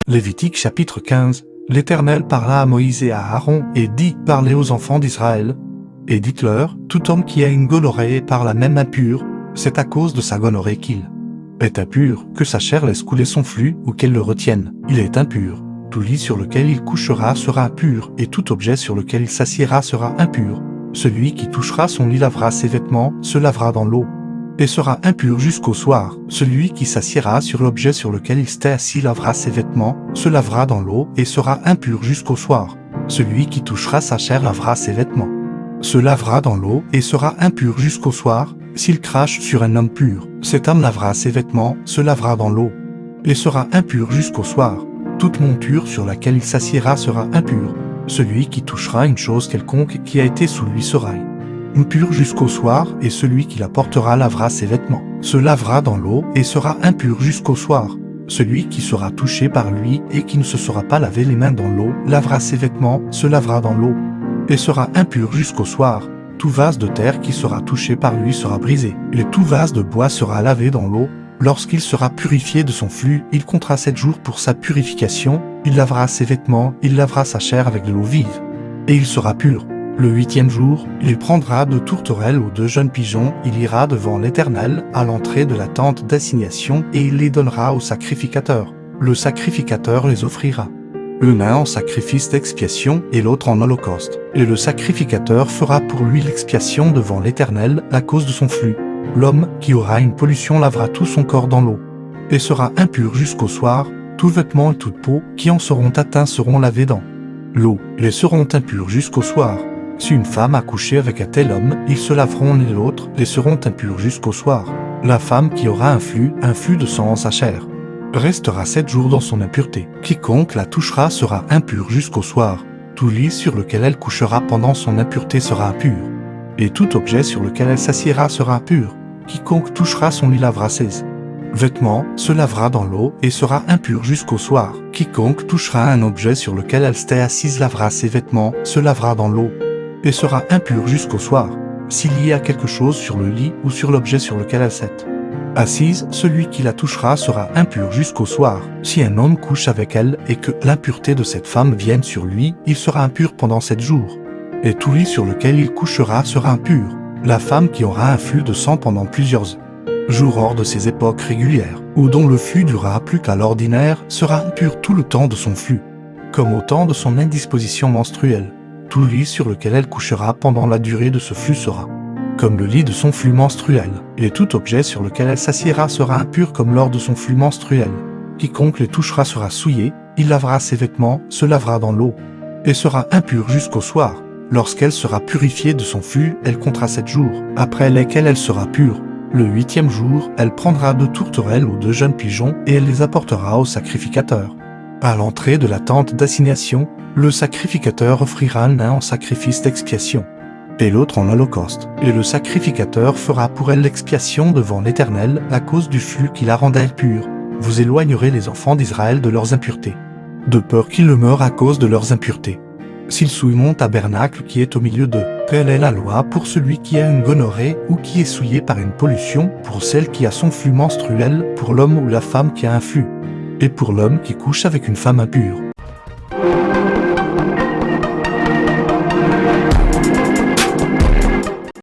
Lévitique chapitre 15. L'Éternel parla à Moïse et à Aaron et dit, parlez aux enfants d'Israël, et dites-leur, tout homme qui a une gonorrhée par la même impure, c'est à cause de sa gonorrhée qu'il est impur, que sa chair laisse couler son flux ou qu'elle le retienne, il est impur. Tout lit sur lequel il couchera sera impur, et tout objet sur lequel il s'assiera sera impur. Celui qui touchera son lit lavera ses vêtements, se lavera dans l'eau, et sera impur jusqu'au soir. Celui qui s'assiera sur l'objet sur lequel il s'était assis lavera ses vêtements, se lavera dans l'eau, et sera impur jusqu'au soir. Celui qui touchera sa chair lavera ses vêtements, se lavera dans l'eau, et sera impur jusqu'au soir. S'il crache sur un homme pur, cet homme lavera ses vêtements, se lavera dans l'eau, et sera impur jusqu'au soir. Toute monture sur laquelle il s'assiera sera impure. Celui qui touchera une chose quelconque qui a été sous lui sera impur jusqu'au soir, et celui qui la portera lavera ses vêtements, se lavera dans l'eau, et sera impur jusqu'au soir. Celui qui sera touché par lui et qui ne se sera pas lavé les mains dans l'eau, lavera ses vêtements, se lavera dans l'eau, et sera impur jusqu'au soir. Tout vase de terre qui sera touché par lui sera brisé, et tout vase de bois sera lavé dans l'eau. Lorsqu'il sera purifié de son flux, il comptera 7 jours pour sa purification, il lavera ses vêtements, il lavera sa chair avec de l'eau vive, et il sera pur. Le 8e jour, il prendra 2 tourterelles ou 2 jeunes pigeons, il ira devant l'Éternel à l'entrée de la tente d'assignation et il les donnera au sacrificateur. Le sacrificateur les offrira, l'un en sacrifice d'expiation et l'autre en holocauste. Et le sacrificateur fera pour lui l'expiation devant l'Éternel à cause de son flux. L'homme qui aura une pollution lavera tout son corps dans l'eau, et sera impur jusqu'au soir. Tout vêtement et toute peau qui en seront atteints seront lavés dans l'eau, et seront impurs jusqu'au soir. Si une femme a couché avec un tel homme, ils se laveront l'un et l'autre, et seront impurs jusqu'au soir. La femme qui aura un flux de sang en sa chair, restera 7 jours dans son impureté. Quiconque la touchera sera impur jusqu'au soir. Tout lit sur lequel elle couchera pendant son impureté sera impur, et tout objet sur lequel elle s'assiera sera impur. Quiconque touchera son lit lavera ses vêtements, se lavera dans l'eau, et sera impur jusqu'au soir. Quiconque touchera un objet sur lequel elle s'était assise lavera ses vêtements, se lavera dans l'eau, et sera impur jusqu'au soir. S'il y a quelque chose sur le lit ou sur l'objet sur lequel elle s'est assise, celui qui la touchera sera impur jusqu'au soir. Si un homme couche avec elle et que l'impureté de cette femme vienne sur lui, il sera impur pendant 7 jours. Et tout lit sur lequel il couchera sera impur. La femme qui aura un flux de sang pendant plusieurs jours hors de ses époques régulières, ou dont le flux durera plus qu'à l'ordinaire, sera impure tout le temps de son flux, comme au temps de son indisposition menstruelle. Tout lit sur lequel elle couchera pendant la durée de ce flux sera comme le lit de son flux menstruel, et tout objet sur lequel elle s'assiera sera impur comme lors de son flux menstruel. Quiconque les touchera sera souillé, il lavera ses vêtements, se lavera dans l'eau, et sera impur jusqu'au soir. Lorsqu'elle sera purifiée de son flux, elle comptera 7 jours, après lesquels elle sera pure. Le 8e jour, elle prendra 2 tourterelles ou 2 jeunes pigeons, et elle les apportera au sacrificateur. À l'entrée de la tente d'assignation, le sacrificateur offrira l'un en sacrifice d'expiation, et l'autre en holocauste. Et le sacrificateur fera pour elle l'expiation devant l'Éternel à cause du flux qui la rendait pure. Vous éloignerez les enfants d'Israël de leurs impuretés, de peur qu'ils ne meurent à cause de leurs impuretés. S'ils souillent mon tabernacle qui est au milieu d'eux, telle est la loi pour celui qui a une gonorrhée ou qui est souillé par une pollution, pour celle qui a son flux menstruel, pour l'homme ou la femme qui a un flux, et pour l'homme qui couche avec une femme impure.